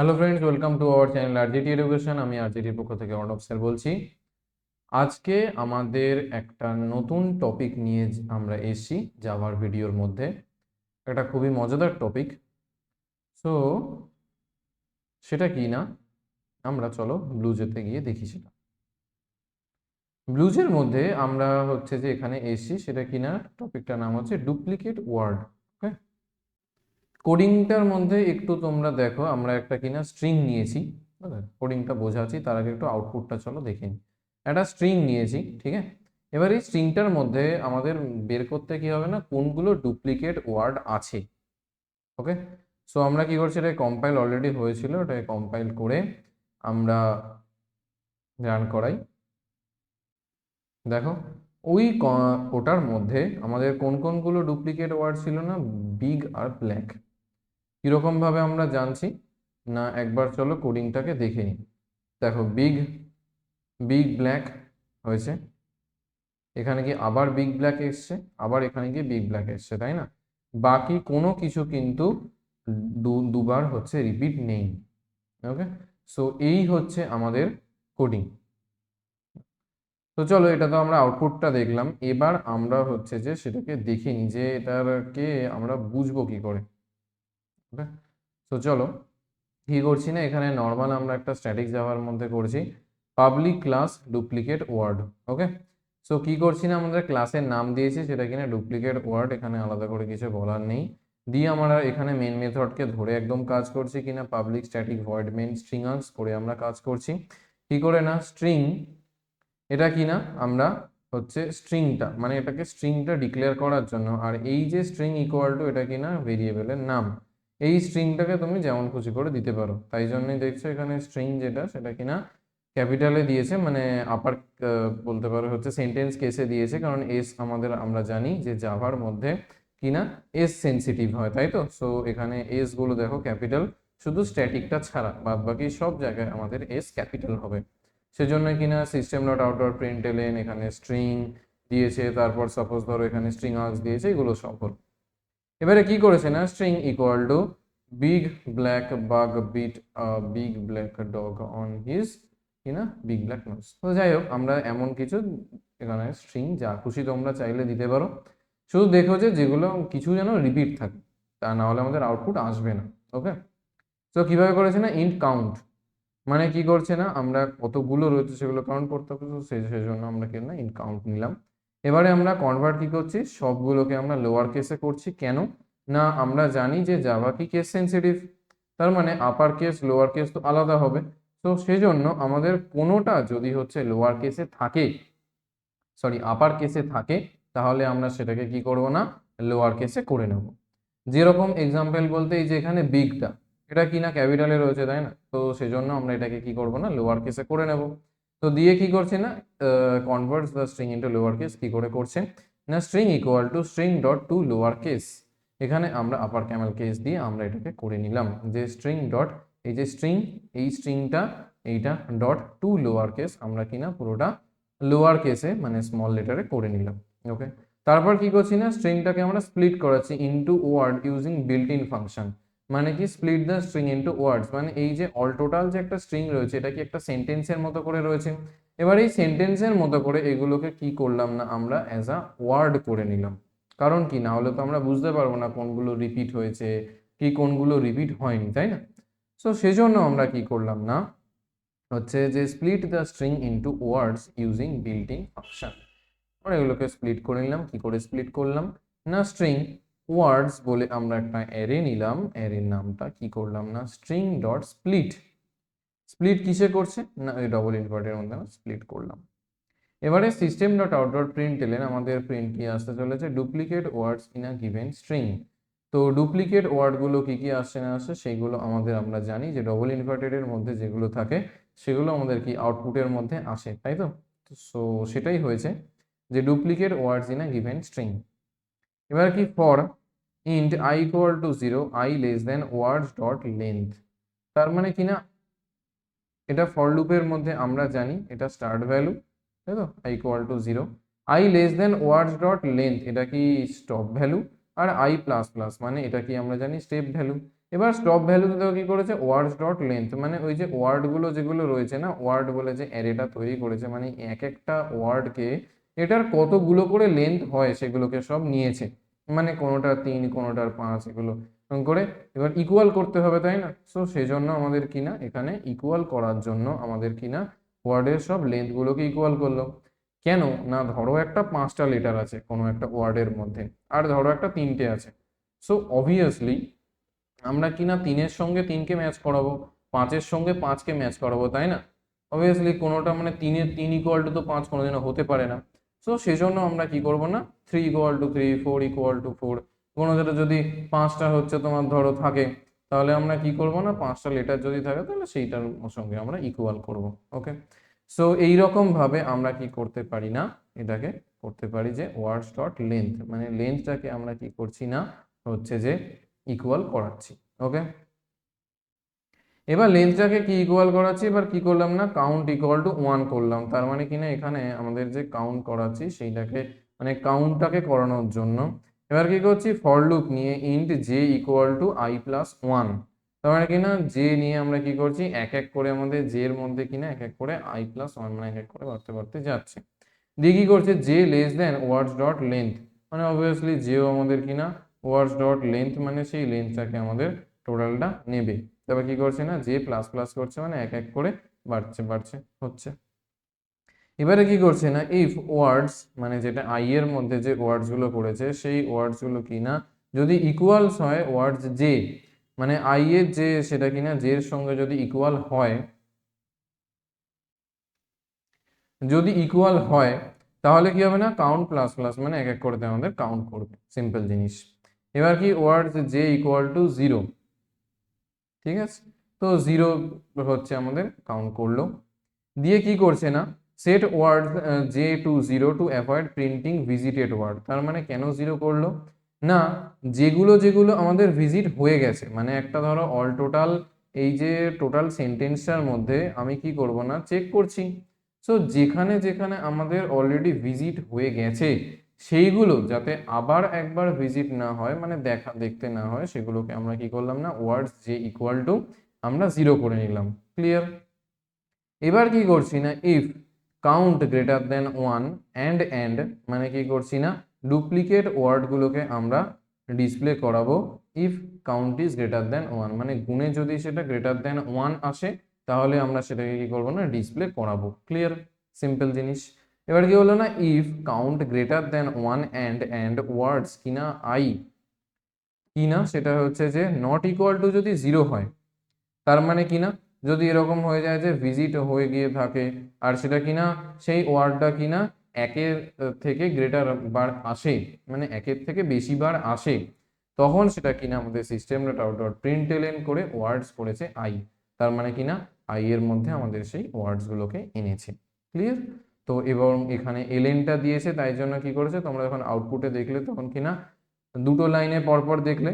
Hello friends, welcome to our channel RGT education. আমি আরজিটির পক্ষ থেকে অর্ণব স্যার বলছি। আজকে আমাদের একটা নতুন টপিক নিয়ে আমরা এসেছি জাভার ভিডিওর মধ্যে। একটা খুবই মজাদার টপিক। সো সেটা কি না, আমরা চলো ব্লুজেতে গিয়ে দেখি সেটা। ব্লুজের মধ্যে আমরা হচ্ছে যে এখানে এসেছি, সেটা কি না, টপিকটার নাম হচ্ছে ডুপ্লিকেট ওয়ার্ড। ওকে, কোডিংটার মধ্যে একটু তোমরা দেখো, আমরা একটা কিনা স্ট্রিং নিয়েছি। কোডিংটা বোঝাচ্ছি, তার আগে একটু আউটপুটটা চলো দেখে নিই। একটা স্ট্রিং নিয়েছি, ঠিক আছে। এবার এই স্ট্রিংটার মধ্যে আমাদের বের করতে কি হবে না, কোনগুলো ডুপ্লিকেট ওয়ার্ড আছে। ওকে, সো আমরা কি করছি, এটা কম্পাইল অলরেডি হয়েছিল, এটাকে কম্পাইল করে আমরা রান করাই। দেখো, ওটার মধ্যে আমাদের কোন কোনগুলো ডুপ্লিকেট ওয়ার্ড ছিল না, বিগ আর ব্ল্যাক। কিরকম ভাবে আমরা জানছি না, একবার চলো কোডিংটাকে দেখে নিই। দেখো, বিগ বিগ ব্ল্যাক হয়েছে, এখানে কি আবার বিগ ব্ল্যাক এসছে, আবার এখানে কি বিগ ব্ল্যাক এসছে, তাই না? বাকি কোনো কিছু কিন্তু দুবার হচ্ছে রিপিট নেই। ওকে, সো এই হচ্ছে আমাদের কোডিং। তো চলো, এটা তো আমরা আউটপুটটা দেখলাম, এবার আমরা হচ্ছে যে সেটাকে দেখে নিই যে এটাকে আমরা বুঝবো কি করে। ওকে, তো চলো, কি করছি না, এখানে নর্মাল আমরা একটা স্ট্যাটিক জাভার মধ্যে করছি পাবলিক ক্লাস ডুপ্লিকেট ওয়ার্ড। ওকে, সো কি করছি না, আমাদের ক্লাসের নাম দিয়েছি সেটা কিনা ডুপ্লিকেট ওয়ার্ড, এখানে আলাদা করে কিছু বলার নেই। দিয়ে আমরা এখানে মেন মেথডকে ধরে একদম কাজ করছি কিনা, public static void main strings করে আমরা কাজ করছি। কি করে না, স্ট্রিং এটা কিনা আমরা হচ্ছে স্ট্রিংটা, মানে এটাকে স্ট্রিংটা ডিক্লেয়ার করার জন্য, আর এই যে স্ট্রিং ইকুয়াল টু এটা কিনা ভেরিয়েবলের নাম। এই স্ট্রিংটাকে তুমি যেমন খুশি করে দিতে পারো, তাই জন্যই দেখছো এখানে স্ট্রিং যেটা সেটা কিনা ক্যাপিটালে দিয়েছে, মানে আপার বলতে পারো হচ্ছে সেন্টেন্স কেসে দিয়েছে, কারণ এস আমাদের আমরা জানি যে জাভার মধ্যে কিনা এস সেন্সিটিভ হয়, তাই তো। সো এখানে এস গুলো দেখো ক্যাপিটাল, শুধু স্ট্যাটিকটা ছাড়া বাদ বাকি সব জায়গায় আমাদের এস ক্যাপিটাল হবে। সেজন্য কিনা সিস্টেম ডট আউট ডট প্রিন্টএলএন এখানে স্ট্রিং দিয়েছে, তারপর সাপোজ ধরো এখানে স্ট্রিং আর্গস দিয়েছে, এগুলো সব হলো। এবারে কি করেছে না, string equal to big black bug bit big black dog on his কিনা বিগ ব্ল্যাক নোজ। তো যাই হোক, আমরা এমন কিছু এখানে স্ট্রিং যা খুশি তোমরা চাইলে দিতে পারো, শুধু দেখো যে যেগুলো কিছু যেন রিপিট থাকে, তা না হলে আমাদের আউটপুট আসবে না। ওকে, তো কিভাবে করেছে না, ইন্ট কাউন্ট, মানে কি করছে না, আমরা কতগুলো রয়েছে সেগুলো কাউন্ট করতে হবে, তো সেই জন্য আমরা কি না ইন্ট কাউন্ট নিলাম। এবারে আমরা কনভার্ট কি করছি, সবগুলোকে আমরা লোয়ার কেসে করছি, কেন না আমরা জানি যে জাভা কি কেস সেন্সিটিভ, তার মানে আপার কেস লোয়ার কেস তো আলাদা হবে। তো সেজন্য আমাদের কোনোটা যদি হচ্ছে লোয়ার কেসে থাকে, সরি আপার কেসে থাকে, তাহলে আমরা সেটাকে কি করব না, লোয়ার কেসে করে নেব। যেরকম এক্সাম্পল বলতে, এই যে এখানে বিগটা এটা কি না ক্যাপিটালে রয়েছে, তাই না, তো সেজন্য আমরা এটাকে কি করব না, লোয়ার কেসে করে নেব। তো দিয়ে কি করছে না, converts the string into lower case, কি করে করছে না, string equal to string dot to lower case, এখানে আমরা আপার ক্যামেল কেস দিয়ে আমরা এটাকে করে নিলাম, যে স্ট্রিং ডট, এই যে স্ট্রিং, এই স্ট্রিংটা এইটা ডট টু লোয়ার কেস, আমরা কিনা পুরোটা লোয়ার কেসে মানে স্মল লেটারে করে নিলাম। ওকে, তারপর কি করছি না, স্ট্রিংটাকে আমরা স্প্লিট করাচ্ছি into word using built in function. মানে কি, split the string into words, মানে এই যে অল টোটাল যে একটা স্ট্রিং রয়েছে, এটা কি একটা সেন্টেন্সের মতো করে রয়েছে। এবার এই সেন্টেন্সের মতো করে এগুলোকে কি করলাম না, আমরা অ্যাজ আ ওয়ার্ড করে নিলাম। কারণ কি, না হলে তো আমরা বুঝতে পারবো না কোনগুলো রিপিট হয়েছে কি কোনগুলো রিপিট হয়নি, তাই না। সো সেজন্য আমরা কি করলাম না, হচ্ছে যে split the string into words using built in function. আমরা এগুলোকে স্প্লিট করে নিলাম, কি করে স্প্লিট করলাম না, স্ট্রিং ওয়ার্ডস বলে আমরা একটা অ্যারে নিলাম, অ্যারের নামটা কি করলাম না, স্ট্রিং ডট স্প্লিট। স্প্লিট কিসে করছে না, এই ডবল ইনভার্টের মধ্যে না স্প্লিট করলাম। এবারে সিস্টেম ডট আউট ডট প্রিন্টএলএন আমাদের প্রিন্ট কি আসতে চলেছে, duplicate words in a given string. তো ডুপ্লিকেট ওয়ার্ডগুলো কি কি আসছে না আসছে সেগুলো আমাদের আমরা জানি যে ডবল ইনভার্টেডের মধ্যে যেগুলো থাকে সেগুলো আমাদের কি আউটপুটের মধ্যে আসে, তাই তো। সো সেটাই হয়েছে যে duplicate words in a given string. এবার কি, for int I equal to 0 I less than words dot length, তার মানে কিনা এটা ফর লুপের মধ্যে আমরা জানি এটা স্টার্ট ভ্যালু, তাই তো, I equal to 0, I less than words dot length এটা কি স্টপ ভ্যালু, আর আই প্লাস প্লাস মানে এটা কি আমরা জানি স্টেপ ভ্যালু। এবার স্টপ ভ্যালুতে দেখো কি করেছে, ওয়ার্ডস ডট লেন্থ, মানে ওই যে ওয়ার্ডগুলো যেগুলো রয়েছে না, ওয়ার্ড বলে যে অ্যারেটা তৈরি করেছে, মানে এক একটা ওয়ার্ডকে এটার কতগুলো করে লেন্থ হয় সেগুলোকে সব নিয়েছে, মানে কোনোটার 3 কোনোটার 5 এগুলো করে এবার ইকুয়াল করতে হবে, তাই না? সো সেই জন্য আমাদের কিনা এখানে ইকুয়াল করার জন্য আমাদের কিনা ওয়ার্ডের সব লেন্থ গুলোকে ইকুয়াল করলো। কেন না, ধরো একটা 5টা লেটার আছে কোনো একটা ওয়ার্ডের মধ্যে, আর ধরো একটা 3টে আছে। সো অবভিয়াসলি আমরা কিনা 3-এর সঙ্গে 3কে ম্যাচ করাবো, 5-এর সঙ্গে 5কে ম্যাচ করাবো, তাই না? অবভিয়াসলি কোনোটা মানে 3-এর 3 ইকুয়াল টু তো 5 কোনোদিনও হতে পারে না। সো সেজন্য আমরা কি করব না, 3 ইকুয়াল টু 3, 4 ইকুয়াল টু 4, কোনো যেটা যদি 5টা হচ্ছে তোমার ধরো থাকে, তাহলে আমরা কি করব না, 5টা লেটার যদি থাকে তাহলে সেইটার সঙ্গে আমরা ইকুয়াল করব। ওকে, সো এইরকম ভাবে আমরা কি করতে পারি না, এটাকে করতে পারি যে ওয়ার্ডস ডট লেন্থ, মানে লেন্থটাকে আমরা কি করছি না, হচ্ছে যে ইকুয়াল করাচ্ছি। ওকে, এবার লেন্থটাকে কি ইকুয়াল করাচ্ছি, এবার কি করলাম না, কাউন্ট ইকুয়াল টু 1 করলাম, তার মানে কিনা এখানে আমাদের যে কাউন্ট করাচ্ছি সেইটাকে মানে কাউন্টটাকে করানোর জন্য এবার কি করছি, ফর লুপ নিয়ে int J equal to i plus 1, তার মানে কিনা জে নিয়ে আমরা কি করছি, এক এক করে আমাদের জে এর মধ্যে কিনা এক এক করে i প্লাস 1 মানে এক এক করে বাড়তে বাড়তে যাচ্ছে। দিয়ে কি করছে, J less than words dot length, মানে অবভিয়াসলি যেও আমাদের কিনা ওয়ার্ডস ডট লেন্থ মানে সেই লেন্থটাকে আমাদের টোটালটা নেবে। তারপর কি করছে না, জে প্লাস প্লাস করছে, মানে এক এক করে বাড়ছে বাড়ছে হচ্ছে। এবারে কি করছে না, ইফ ওয়ার্ডস মানে যেটা আই এর মধ্যে যে ওয়ার্ডস গুলো করেছে সেই ওয়ার্ডস গুলো কিনা যদি ইকুয়ালস হয় ওয়ার্ডস জে, মানে আই এর যে সেটা কিনা জে এর সঙ্গে যদি ইকুয়াল হয়, যদি ইকুয়াল হয় তাহলে কি হবে না, কাউন্ট প্লাস প্লাস মানে এক এক করে আমাদের কাউন্ট করবে, সিম্পল জিনিস। এবার কি ওয়ার্ডস জে ইকুয়াল টু 0, ঠিক আছে, তো 0 হচ্ছে আমাদের কাউন্ট করলো। দিয়ে কি করছে না, set word j to 0 to avoid printing visited word, তার মানে কেন 0 করলো না, যেগুলো যেগুলো আমাদের ভিজিট হয়ে গেছে, মানে একটা ধরো অল টোটাল এই যে টোটাল সেন্টেন্সটার মধ্যে আমি কি করব না, চেক করছি। সো যেখানে যেখানে আমাদের অলরেডি ভিজিট হয়ে গেছে সেইগুলো যাতে আবার একবার ভিজিট না হয়, মানে দেখতে না হয়, সেগুলোকে আমরা কি করলাম না, ওয়ার্ডস জে ইকুয়াল টু আমরা 0 করে নিলাম। ক্লিয়ার? এবার কি করছি না, if count greater than 1 and মানে কি করছি না, ডুপ্লিকেট ওয়ার্ডগুলোকে আমরা ডিসপ্লে করাবো if count is greater than 1, মানে গুণে যদি সেটা গ্রেটার দেন 1 আসে তাহলে আমরা সেটাকে কি করবো না, ডিসপ্লে করাবো। ক্লিয়ার? সিম্পল জিনিস। এবার কি হলো না, if count greater than 1 and words কিনা আই কিনা সেটা হচ্ছে যে নট ইকুয়াল টু যদি 0 হয়, তার মানে কিনা যদি এরকম হয়ে যায় যে ভিজিট হয়ে গিয়ে থাকে আর সেটা কিনা সেই ওয়ার্ডটা কিনা একের থেকে গ্রেটার বার আসে, মানে একের থেকে বেশি বার আসে, তখন সেটা কিনা আমাদের সিস্টেমটা ডট ডট প্রিন্টএলএন করে ওয়ার্ডস করেছে আই, তার মানে কিনা আই এর মধ্যে আমাদের সেই ওয়ার্ডস গুলোকে এনেছে। ক্লিয়ার? তো এবং এখানে এলএনটা দিয়েছে, তাই জন্য কি করেছে, তোমরা যখন আউটপুটে দেখলে তখন কিনা দুটো লাইনে পরপর দেখলে।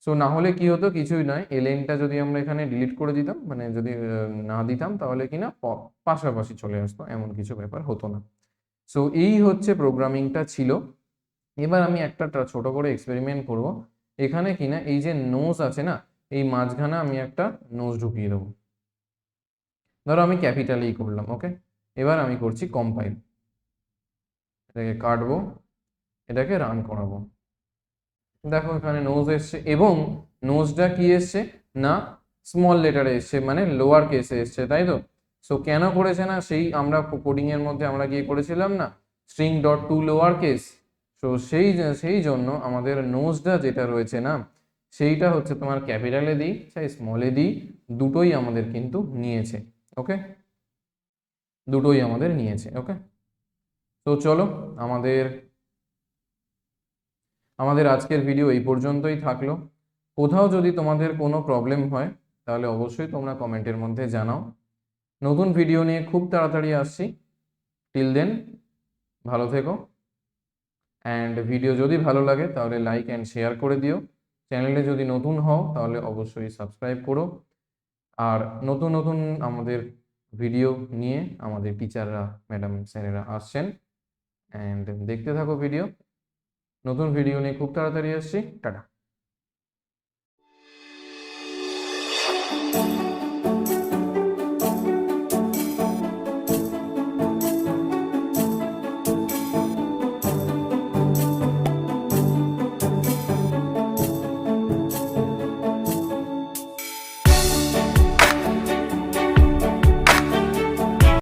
সো না হলে কি হতো, কিছুই নয়, এলএনটা যদি আমরা এখানে ডিলিট করে দিতাম, মানে যদি না দিতাম তাহলে কিনা পাশাপাশি চলে আসতো, এমন কিছু ব্যাপার হতো না। সো এই হচ্ছে প্রোগ্রামিংটা ছিল। এবার আমি একটা ছোট করে এক্সপেরিমেন্ট করব। এখানে কিনা এই যে নোজ আছে না, এই মাঝখানে আমি একটা নোজ ঢুকিয়ে দেবো, ধরো আমি ক্যাপিটালেই করলাম। ওকে, এবার আমি করছি কম্পাইল, এটাকে কাটবো, এটাকে রান করাবো। দেখো এখানে নোজ এসছে এবং নোজটা কি এসছে না, স্মল লেটারে এসছে, মানে লোয়ার কেসে এসছে, তাই তো? সো কেন করেছে না, সেই আমরা কোডিং এর মধ্যে আমরা গিয়ে করেছিলাম না string dot to lower case, so সেই জন্য আমাদের নোজটা যেটা রয়েছে না সেইটা হচ্ছে তোমার ক্যাপিটালে দিই চাই স্মলে দিই, দুটোই আমাদের কিন্তু নিয়েছে। ওকে, দুটোই আমাদের নিয়েছে। ওকে, তো চলো আমাদের আমাদের আজকের ভিডিও এই পর্যন্তই থাকলো। কোথাও যদি তোমাদের কোনো প্রবলেম হয় তাহলে অবশ্যই তোমরা কমেন্টের মধ্যে জানাও। নতুন ভিডিও নিয়ে খুব তাড়াতাড়ি আসছি। টিল দেন ভালো থেকো, অ্যান্ড ভিডিও যদি ভালো লাগে তাহলে লাইক অ্যান্ড শেয়ার করে দিও। চ্যানেলে যদি নতুন হও তাহলে অবশ্যই সাবস্ক্রাইব করো। আর নতুন নতুন আমাদের ভিডিও নিয়ে আমাদের টিচাররা, ম্যাডাম স্যারেরা আসছেন, অ্যান্ড দেখতে থাকো ভিডিও। নতুন ভিডিও নিয়ে খুব তাড়াতাড়ি আসছি। টাটা।